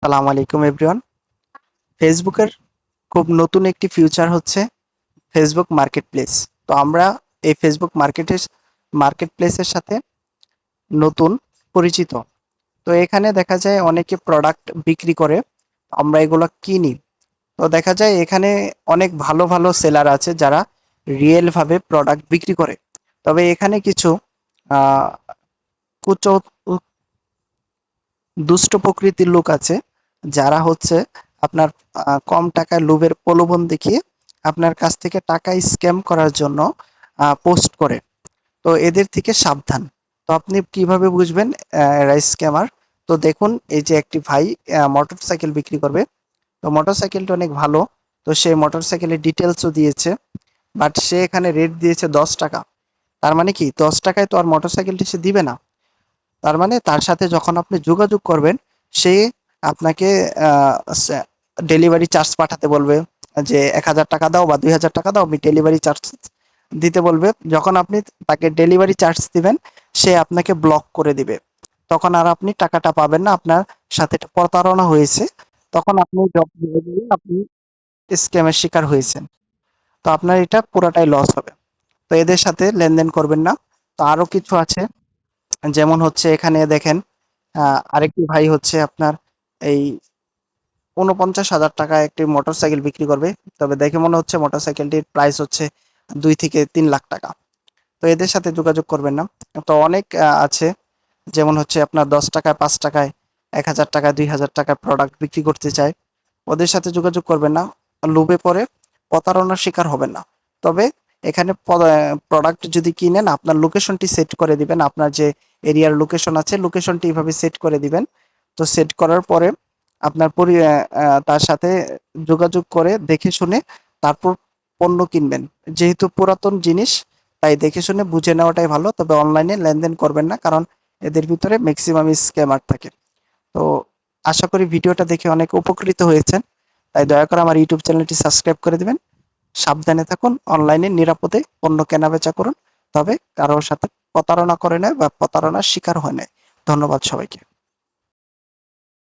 সালাম আলাইকুম এভরিওয়ান। ফেসবুকের খুব নতুন একটি ফিউচার হচ্ছে ফেসবুক মার্কেট প্লেস। তো আমরা এই ফেসবুক মার্কেট প্লেসের সাথে নতুন পরিচিত। তো এখানে দেখা যায় অনেকে প্রোডাক্ট বিক্রি করে, আমরা এগুলো কিনি। তো দেখা যায় এখানে অনেক ভালো ভালো সেলার আছে যারা রিয়েল ভাবে প্রোডাক্ট বিক্রি করে। তবে এখানে কিছু আহ কুচ দুষ্ট প্রকৃতির লোক আছে যারা হচ্ছে আপনার কম টাকায় লোভের প্রলোভন দেখিয়ে আপনার কাছ থেকে টাকা স্ক্যাম করার জন্য পোস্ট করে। তো এদের থেকে সাবধান। তো আপনি কিভাবে বুঝবেন এরা স্ক্যামার? তো দেখুন, এই যে একটি ভাই মোটরসাইকেল বিক্রি করবে। তো মোটরসাইকেলটা অনেক ভালো। তো সে মোটরসাইকেলের ডিটেলসও দিয়েছে, বাট সে এখানে রেট দিয়েছে 10 টাকা। তার মানে কি 10 টাকায় তো আর মোটরসাইকেলটি সে দিবে না। তার মানে তার সাথে যখন আপনি যোগাযোগ করবেন, সে আপনাকে ডেলিভারি চার্জ পাঠাতে বলবে, যে 1000 টাকা দাও বা 2000 টাকা দাও, আমি ডেলিভারি চার্জ দিতে বলবে। যখন আপনি তাকে ডেলিভারি চার্জ দিবেন, সে আপনাকে ব্লক করে দিবে। তখন আর আপনি টাকাটা পাবেন না, আপনার সাথে একটা প্রতারণা হয়েছে। তখন আপনি আপনি স্ক্যামের শিকার হয়েছেন। তো আপনার এটা পুরাটাই লস হবে। তো এদের সাথে লেনদেন করবেন না। তো আরো কিছু আছে, যেমন হচ্ছে এখানে দেখেন, আরেকটি ভাই হচ্ছে আপনার এই ৪৯,০০০ টাকায় একটি মোটরসাইকেল বিক্রি করবে। তবে দেখে মনে হচ্ছে মোটরসাইকেলটির প্রাইস হচ্ছে 2 থেকে 3 লাখ টাকা। তো এদের সাথে যোগাযোগ করবেন না। তো অনেক আছে, যেমন হচ্ছে আপনার 10 টাকায়, 5 টাকায়, 1,000 টাকায়, 2,000 টাকায় প্রোডাক্ট বিক্রি করতে চায়। ওদের সাথে যোগাযোগ করবেন না। লোভে পড়ে প্রতারণার শিকার হবেন না। তবে এখানে প্রোডাক্ট যদি কিনেন, আপনার লোকেশনটি সেট করে দিবেন। আপনার যে এরিয়ার লোকেশন আছে, লোকেশনটি এইভাবে সেট করে দিবেন। তো সেট করার পরে আপনার তার সাথে যোগাযোগ করে দেখে শুনে তারপর পণ্য কিনবেন। যেহেতু পুরাতন জিনিস, তাই দেখে শুনে বুঝে নেওয়াটাই ভালো। তবে অনলাইনে লেনদেন করবেন না, কারণ এদের ভিতরে ম্যাক্সিমাম স্ক্যামার থাকে। তো আশা করি ভিডিওটা দেখে অনেক উপকৃত হয়েছেন। তাই দয়া করে আমার ইউটিউব চ্যানেলটি সাবস্ক্রাইব করে দিবেন। সাবধানে থাকুন, অনলাইনে নিরাপদে পণ্য কেনাবেচা করুন। তবে কারোর সাথে প্রতারণা করে নয় বা প্রতারণার শিকার হয় নাই। ধন্যবাদ সবাইকে।